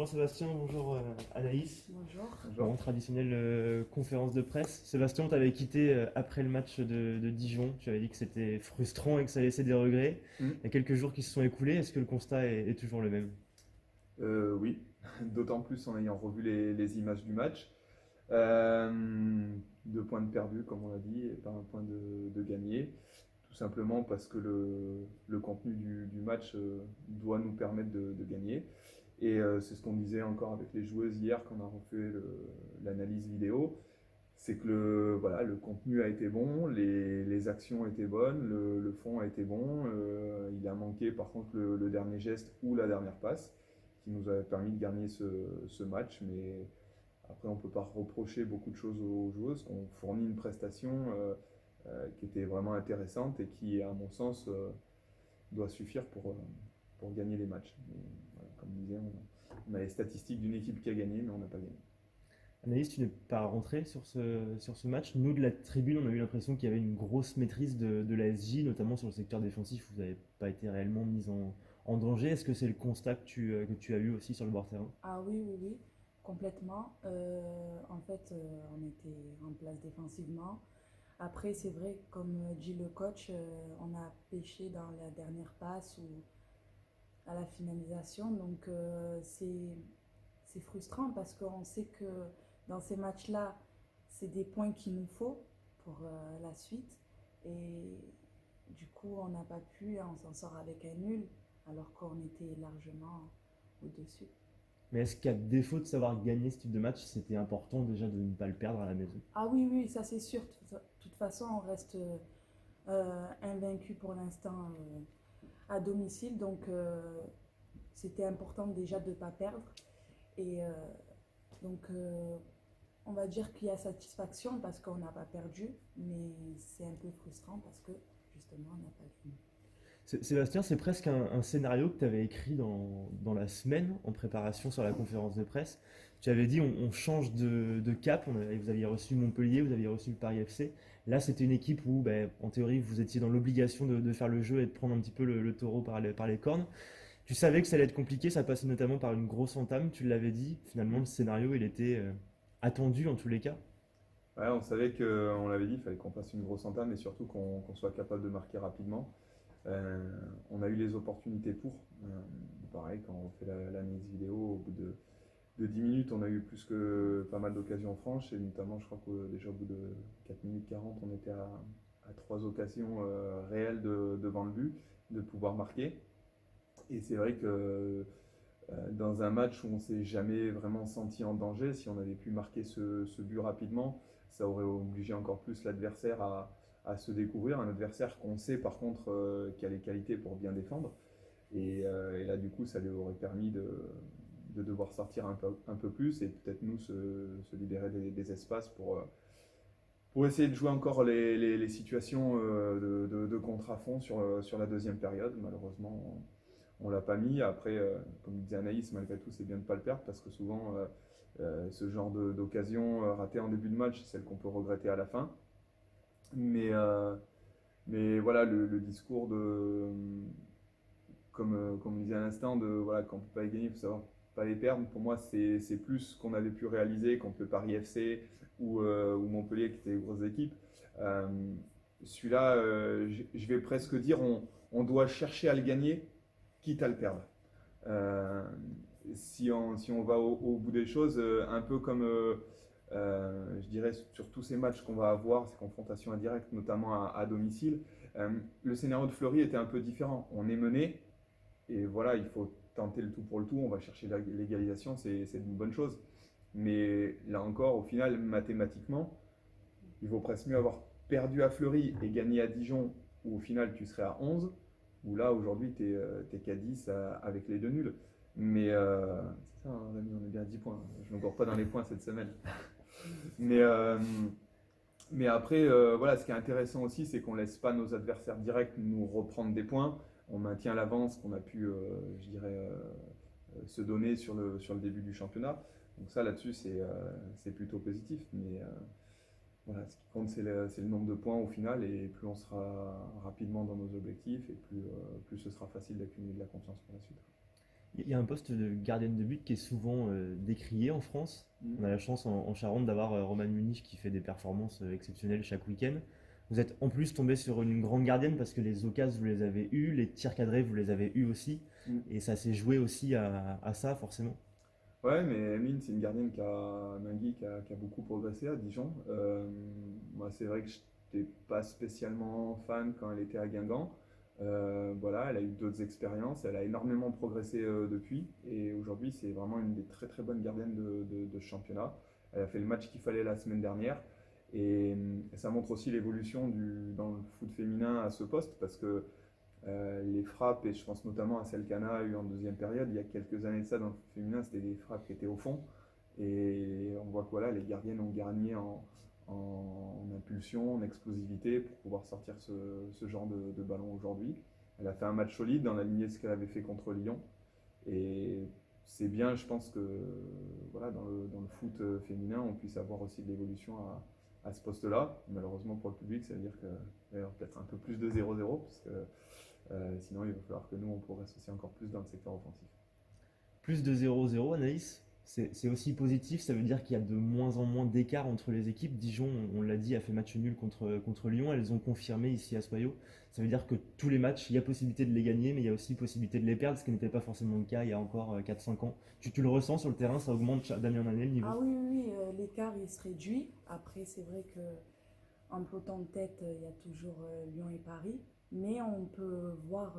Bonjour Sébastien, bonjour Anaïs. Bonjour. Bon, traditionnelle conférence de presse. Sébastien, tu avais quitté après le match de Dijon. Tu avais dit que c'était frustrant et que ça laissait des regrets. Mm. Il y a quelques jours qui se sont écoulés. Est-ce que le constat est toujours le même? Oui, d'autant plus en ayant revu les images du match. Euh, 2 points de perdu, comme on l'a dit, et pas un point de gagné. Tout simplement parce que le contenu du match doit nous permettre de gagner. Et c'est ce qu'on disait encore avec les joueuses hier quand on a refait l'analyse vidéo. C'est que voilà, le contenu a été bon, les actions étaient bonnes, le fond a été bon. Il a manqué par contre le dernier geste ou la dernière passe qui nous avait permis de gagner ce match. Mais après, on ne peut pas reprocher beaucoup de choses aux joueuses qui ont fourni une prestation qui était vraiment intéressante et qui, à mon sens, doit suffire pour gagner les matchs. Mais, voilà, comme je disais, on a les statistiques d'une équipe qui a gagné, mais on n'a pas gagné. Anaïs, tu n'es pas rentré sur ce match. Nous, de la tribune, on a eu l'impression qu'il y avait une grosse maîtrise de la SJ, notamment sur le secteur défensif où vous n'avez pas été réellement mise en danger. Est-ce que c'est le constat que tu as eu aussi sur le bord terrain? Ah oui, oui, oui, complètement. En fait, on était en place défensivement. Après, c'est vrai, comme dit le coach, on a pêché dans la dernière passe ou à la finalisation. Donc, c'est frustrant parce qu'on sait que dans ces matchs-là, c'est des points qu'il nous faut pour la suite. Et du coup, on n'a pas pu, on s'en sort avec un nul, alors qu'on était largement au-dessus. Mais est-ce qu'à défaut de savoir gagner ce type de match, c'était important déjà de ne pas le perdre à la maison? Ah oui, oui, ça c'est sûr. De toute façon, on reste invaincu pour l'instant à domicile. Donc, c'était important déjà de ne pas perdre. Et donc, on va dire qu'il y a satisfaction parce qu'on n'a pas perdu. Mais c'est un peu frustrant parce que justement, on n'a pas gagné. Sébastien, c'est presque un scénario que tu avais écrit dans la semaine en préparation sur la conférence de presse. Tu avais dit on change de cap. Vous aviez reçu Montpellier, vous aviez reçu le Paris FC. Là, c'était une équipe où, ben, en théorie, vous étiez dans l'obligation de faire le jeu et de prendre un petit peu le taureau par les cornes. Tu savais que ça allait être compliqué, ça passait notamment par une grosse entame, tu l'avais dit. Finalement, le scénario, il était attendu en tous les cas. Ouais, on savait on l'avait dit, il fallait qu'on fasse une grosse entame et surtout qu'on soit capable de marquer rapidement. On a eu les opportunités pour. Pareil, quand on fait l'analyse vidéo, au bout de 10 minutes, on a eu plus que pas mal d'occasions franches. Et notamment, je crois que déjà au bout de 4 minutes 40, on était à 3 occasions réelles devant le but, de pouvoir marquer. Et c'est vrai que dans un match où on ne s'est jamais vraiment senti en danger, si on avait pu marquer ce but rapidement, ça aurait obligé encore plus l'adversaire à se découvrir. Un adversaire qu'on sait par contre qui a les qualités pour bien défendre. Et là, du coup, ça lui aurait permis de devoir sortir un peu plus et peut-être nous se libérer des espaces pour essayer de jouer encore les situations de contre à fond sur la deuxième période. Malheureusement, on ne l'a pas mis. Après, comme disait Anaïs, malgré tout, c'est bien de ne pas le perdre parce que souvent, ce genre d'occasion ratée en début de match, c'est celle qu'on peut regretter à la fin. Mais voilà, le discours comme on disait à l'instant, voilà, quand on ne peut pas les gagner, il faut savoir pas les perdre. Pour moi, c'est plus ce qu'on avait pu réaliser contre le Paris FC ou Montpellier, qui étaient des grosses équipes. Euh, Celui-là, je vais presque dire, on doit chercher à le gagner, quitte à le perdre. Euh, si on va au bout des choses, un peu comme je dirais sur tous ces matchs qu'on va avoir, ces confrontations indirectes, notamment à domicile, le scénario de Fleury était un peu différent. On est mené, et voilà, il faut tenter le tout pour le tout, on va chercher l'égalisation, c'est une bonne chose. Mais là encore, au final, mathématiquement, il vaut presque mieux avoir perdu à Fleury et gagné à Dijon, où au final tu serais à 11, où là aujourd'hui tu es qu'à 10 avec les deux nuls. Mais c'est ça, hein, on est bien à 10 points. Je ne me gourre pas dans les points cette semaine. Mais, mais après, voilà, ce qui est intéressant aussi, c'est qu'on ne laisse pas nos adversaires directs nous reprendre des points. On maintient l'avance qu'on a pu, je dirais, se donner sur le début du championnat. Donc ça, là-dessus, c'est plutôt positif. Mais voilà, ce qui compte, c'est le nombre de points au final. Et plus on sera rapidement dans nos objectifs, et plus ce sera facile d'accumuler de la confiance pour la suite. Il y a un poste de gardienne de but qui est souvent décrié en France. Mm. On a la chance en Charente d'avoir Roman Munich qui fait des performances exceptionnelles chaque week-end. Vous êtes en plus tombé sur une grande gardienne parce que les occasions vous les avez eues, les tirs cadrés vous les avez eus aussi. Mm. Et ça s'est joué aussi à ça forcément. Ouais, mais Emeline, c'est une gardienne qui a beaucoup progressé à Dijon. Moi, c'est vrai que je n'étais pas spécialement fan quand elle était à Guingamp. Voilà, elle a eu d'autres expériences, elle a énormément progressé depuis. Et aujourd'hui, c'est vraiment une des très très bonnes gardiennes de ce championnat. Elle a fait le match qu'il fallait la semaine dernière. Et ça montre aussi l'évolution dans le foot féminin à ce poste parce que les frappes, et je pense notamment à celle qu'Anna a eue en deuxième période, il y a quelques années de ça dans le foot féminin, c'était des frappes qui étaient au fond. Et on voit que voilà, les gardiennes ont gagné en impulsion, en explosivité pour pouvoir sortir ce genre de ballon aujourd'hui. Elle a fait un match solide dans la lignée de ce qu'elle avait fait contre Lyon. Et c'est bien, je pense que voilà, dans le foot féminin, on puisse avoir aussi de l'évolution à ce poste-là. Malheureusement pour le public, ça veut dire qu'il va y avoir peut-être un peu plus de 0-0, parce que sinon, il va falloir que nous, on progresse aussi encore plus dans le secteur offensif. Plus de 0-0, Anaïs, c'est aussi positif, ça veut dire qu'il y a de moins en moins d'écart entre les équipes. Dijon, on l'a dit, a fait match nul contre Lyon, elles ont confirmé ici à Soyaux. Ça veut dire que tous les matchs, il y a possibilité de les gagner, mais il y a aussi possibilité de les perdre, ce qui n'était pas forcément le cas il y a encore 4-5 ans. Tu le ressens sur le terrain, ça augmente d'année en année le niveau? Ah oui, oui, oui, l'écart il se réduit. Après, c'est vrai que en peloton de tête, il y a toujours Lyon et Paris. Mais on peut voir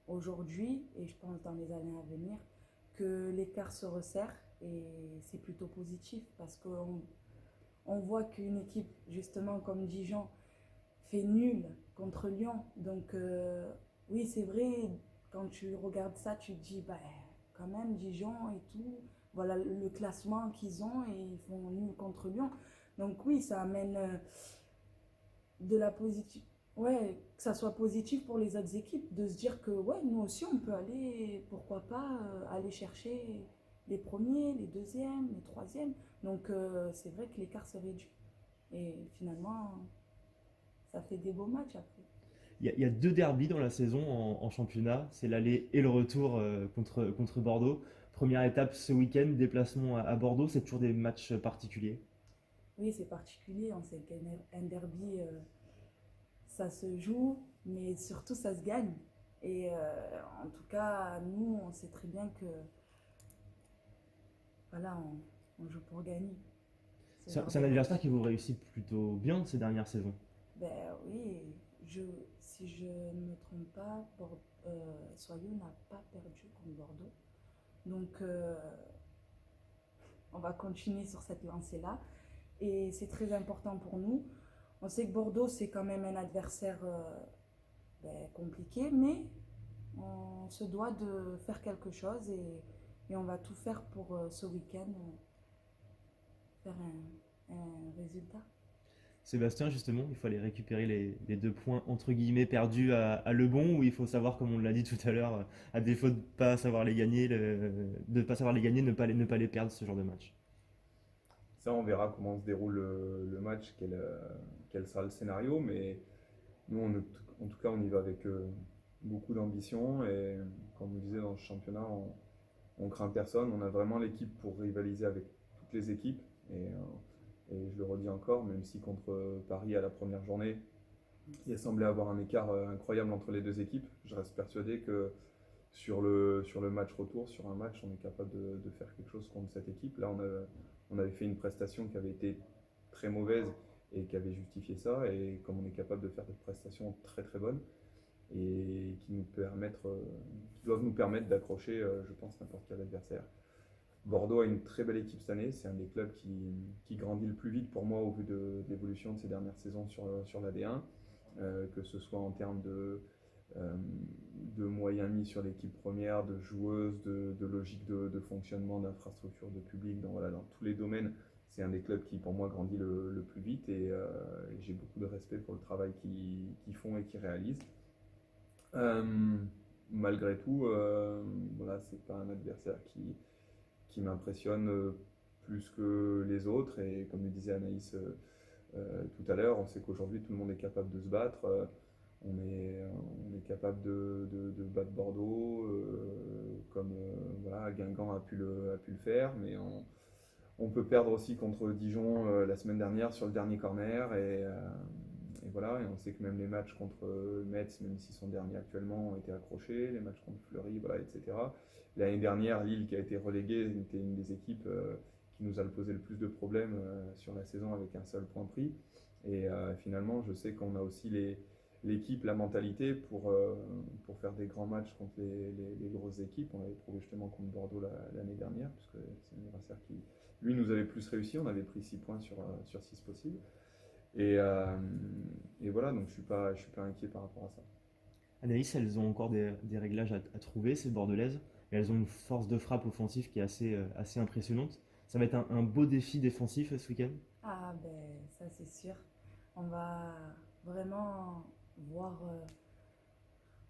aujourd'hui, et je pense dans les années à venir, que l'écart se resserre et c'est plutôt positif parce qu'on on voit qu'une équipe, justement comme Dijon, fait nul contre Lyon. Donc oui, c'est vrai, quand tu regardes ça, tu te dis, bah, quand même, Dijon et tout, voilà le classement qu'ils ont et ils font nul contre Lyon. Donc oui, ça amène de la positive. Ouais, que ça soit positif pour les autres équipes, de se dire que ouais, nous aussi on peut aller, pourquoi pas, aller chercher les premiers, les deuxièmes, les troisièmes. Donc c'est vrai que l'écart se réduit. Et finalement, ça fait des beaux matchs après. Il y a deux derbies dans la saison en championnat, c'est l'aller et le retour contre Bordeaux. Première étape ce week-end, déplacement à Bordeaux, c'est toujours des matchs particuliers. Oui, c'est particulier, on sait qu'un derby, ça se joue, mais surtout ça se gagne. Et en tout cas, nous, on sait très bien que voilà, on joue pour gagner ce genre C'est de un match. adversaire qui vous réussit plutôt bien ces dernières saisons. Ben oui, je, si je ne me trompe pas, Soyeux n'a pas perdu contre Bordeaux. Donc on va continuer sur cette lancée-là. Et c'est très important pour nous. On sait que Bordeaux, c'est quand même un adversaire compliqué, mais on se doit de faire quelque chose et on va tout faire pour ce week-end faire un résultat. Sébastien, justement, il faut aller récupérer les deux points entre guillemets perdus à Lebon, où il faut savoir, comme on l'a dit tout à l'heure, à défaut de pas savoir les gagner, de pas savoir les gagner, ne pas les perdre ce genre de match. Ça, on verra comment se déroule le match, quel sera le scénario, mais nous, en tout cas, on y va avec beaucoup d'ambition et comme on disait dans ce championnat, on craint personne, on a vraiment l'équipe pour rivaliser avec toutes les équipes et je le redis encore, même si contre Paris à la première journée, il semblait avoir un écart incroyable entre les deux équipes, je reste persuadé que sur le match retour, sur un match, on est capable de faire quelque chose contre cette équipe. Là, on avait fait une prestation qui avait été très mauvaise et qui avait justifié ça. Et comme on est capable de faire des prestations très très bonnes et qui doivent nous permettre d'accrocher, je pense, n'importe quel adversaire. Bordeaux a une très belle équipe cette année. C'est un des clubs qui grandit le plus vite pour moi au vu de l'évolution de ces dernières saisons sur la D1, que ce soit en termes euh, de moyens mis sur l'équipe première, de joueuses, de logique de fonctionnement, d'infrastructure, de public, voilà, dans tous les domaines. C'est un des clubs qui, pour moi, grandit le plus vite et j'ai beaucoup de respect pour le travail qu'ils font et qu'ils réalisent. Euh, Malgré tout, voilà, c'est pas un adversaire qui m'impressionne plus que les autres. Et comme le disait Anaïs tout à l'heure, on sait qu'aujourd'hui tout le monde est capable de se battre. on est capable de battre Bordeaux, comme voilà, Guingamp a pu le faire, mais on peut perdre aussi contre Dijon la semaine dernière sur le dernier corner. Et voilà, et on sait que même les matchs contre Metz, même s'ils sont derniers actuellement, ont été accrochés, les matchs contre Fleury, voilà, etc. L'année dernière, Lille, qui a été reléguée, était une des équipes qui nous a posé le plus de problèmes sur la saison avec un seul point pris. Et finalement, je sais qu'on a aussi l'équipe, la mentalité pour faire des grands matchs contre les grosses équipes. On l'avait prouvé justement contre Bordeaux l'année dernière, puisque c'est un adversaire qui, lui, nous avait plus réussi. On avait pris 6 points sur 6 possibles. Et, euh, et voilà, donc je suis pas inquiet par rapport à ça. Anaïs, elles ont encore des réglages à trouver, ces Bordelaises, mais elles ont une force de frappe offensive qui est assez impressionnante. Ça va être un beau défi défensif ce week-end. Ah ben ça c'est sûr. On va vraiment voir.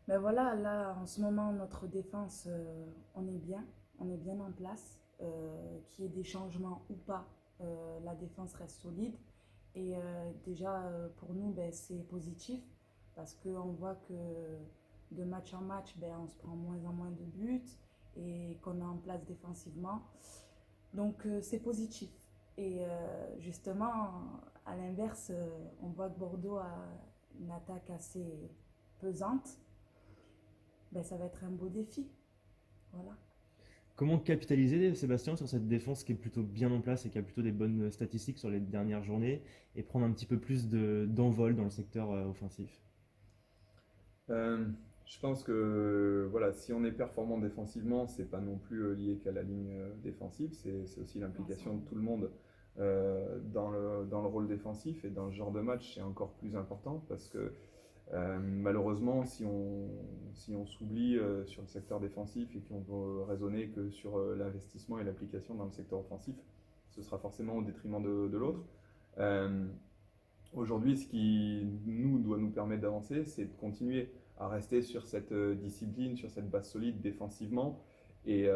Mais voilà, là en ce moment notre défense, on est bien en place. Qu'il y ait des changements ou pas, la défense reste solide. Et déjà pour nous, ben, c'est positif parce qu'on voit que de match en match, ben, on se prend moins en moins de buts et qu'on est en place défensivement. Donc c'est positif. Et justement, à l'inverse, on voit que Bordeaux a une attaque assez pesante. Ben, ça va être un beau défi. Voilà. Comment capitaliser, Sébastien, sur cette défense qui est plutôt bien en place et qui a plutôt des bonnes statistiques sur les dernières journées et prendre un petit peu plus d'envol dans le secteur offensif? Euh, je pense que voilà, si on est performant défensivement, c'est pas non plus lié qu'à la ligne défensive, c'est aussi l'implication de Ensemble. tout le monde dans le rôle défensif. Et dans ce genre de match, c'est encore plus important parce que malheureusement, si on s'oublie sur le secteur défensif et qu'on veut raisonner que sur l'investissement et l'application dans le secteur offensif, ce sera forcément au détriment de l'autre. Euh, Aujourd'hui, ce qui nous doit nous permettre d'avancer, c'est de continuer à rester sur cette discipline, sur cette base solide défensivement et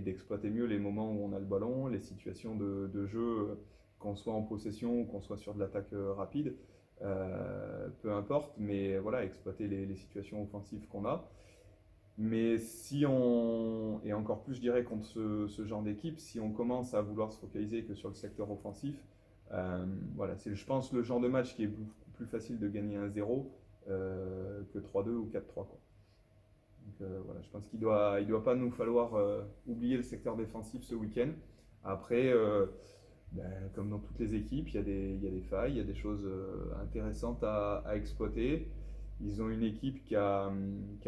d'exploiter mieux les moments où on a le ballon, les situations de jeu, qu'on soit en possession ou qu'on soit sur de l'attaque rapide, peu importe, mais voilà, exploiter les situations offensives qu'on a. Mais si on, et encore plus je dirais contre ce genre d'équipe, si on commence à vouloir se focaliser que sur le secteur offensif, voilà, c'est je pense le genre de match qui est beaucoup plus facile de gagner 1-0 que 3-2 ou 4-3 quoi. Donc voilà, je pense il doit pas nous falloir oublier le secteur défensif ce week-end. Après, ben, comme dans toutes les équipes, il y a des failles, il y a des choses intéressantes à exploiter. Ils ont une équipe qui a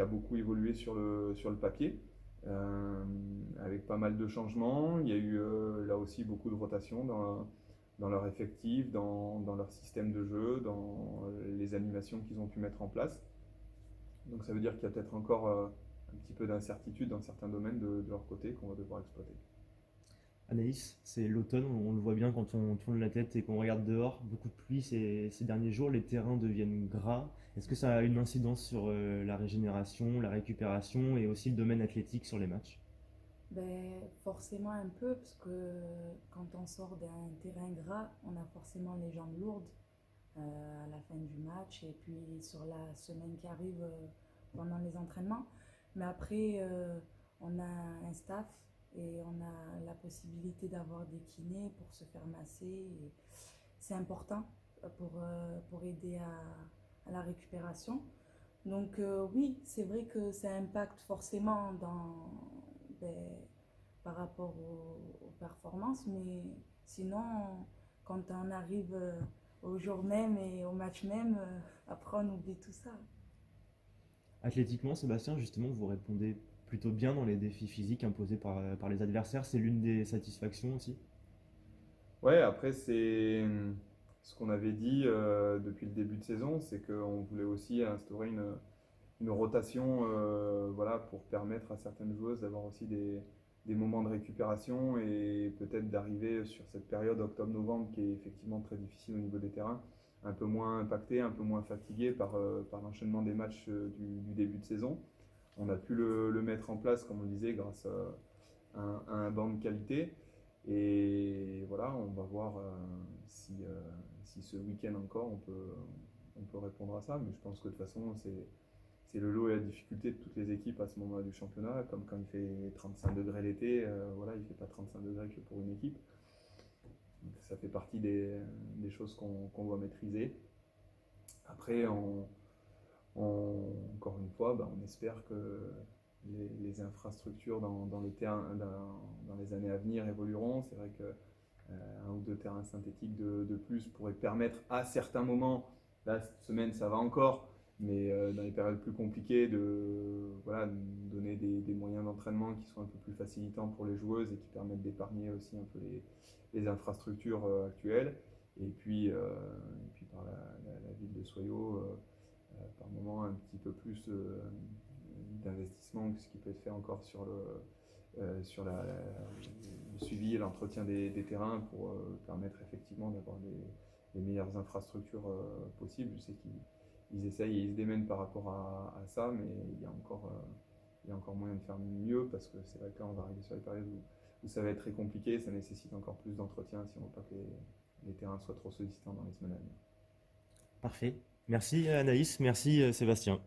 beaucoup évolué sur le papier, avec pas mal de changements. Il y a eu là aussi beaucoup de rotation dans leur effectif, dans leur système de jeu, dans les animations qu'ils ont pu mettre en place. Donc ça veut dire qu'il y a peut-être encore un petit peu d'incertitude dans certains domaines de leur côté qu'on va devoir exploiter. Anaïs, c'est l'automne, on le voit bien quand on tourne la tête et qu'on regarde dehors. Beaucoup de pluie ces derniers jours, les terrains deviennent gras. Est-ce que ça a une incidence sur la régénération, la récupération et aussi le domaine athlétique sur les matchs? Ben, forcément un peu, parce que quand on sort d'un terrain gras, on a forcément les jambes lourdes à la fin du match et puis sur la semaine qui arrive pendant les entraînements. Mais après, on a un staff et on a la possibilité d'avoir des kinés pour se faire masser. Et c'est important pour aider à la récupération. Donc oui, c'est vrai que ça impacte forcément ben, par rapport aux performances, mais sinon, quand on arrive au jour même et au match même, après on oublie tout ça. Athlétiquement, Sébastien, justement, vous répondez plutôt bien dans les défis physiques imposés par les adversaires. C'est l'une des satisfactions aussi. Ouais, après, c'est ce qu'on avait dit depuis le début de saison, c'est qu'on voulait aussi instaurer une rotation voilà, pour permettre à certaines joueuses d'avoir aussi des moments de récupération et peut-être d'arriver sur cette période octobre-novembre qui est effectivement très difficile au niveau des terrains, un peu moins impacté, un peu moins fatigué par l'enchaînement des matchs du début de saison. On a pu le mettre en place, comme on le disait, grâce à un banc de qualité. Et voilà, on va voir si ce week-end encore on peut répondre à ça, mais je pense que de toute façon, c'est le lot et la difficulté de toutes les équipes à ce moment-là du championnat. Comme quand il fait 35 degrés l'été, voilà, il ne fait pas 35 degrés que pour une équipe. Donc, ça fait partie des choses qu'on doit maîtriser. Après, encore une fois, on espère que les infrastructures dans les terrains, dans les années à venir évolueront. C'est vrai que un ou deux terrains synthétiques de plus pourraient permettre à certains moments, là cette semaine ça va encore, mais dans les périodes plus compliquées, de donner des moyens d'entraînement qui sont un peu plus facilitants pour les joueuses et qui permettent d'épargner aussi un peu les infrastructures actuelles. Et puis par la ville de Soyaux, par moment un petit peu plus d'investissement que ce qui peut être fait encore sur le suivi et l'entretien des terrains pour permettre effectivement d'avoir les meilleures infrastructures possibles. Je sais qu'ils essayent et ils se démènent par rapport à ça, mais il y a encore moyen de faire mieux, parce que c'est vrai que là on va arriver sur les périodes où ça va être très compliqué, ça nécessite encore plus d'entretien si on ne veut pas que les terrains soient trop sollicitants dans les semaines à venir. Parfait. Merci Anaïs, merci Sébastien.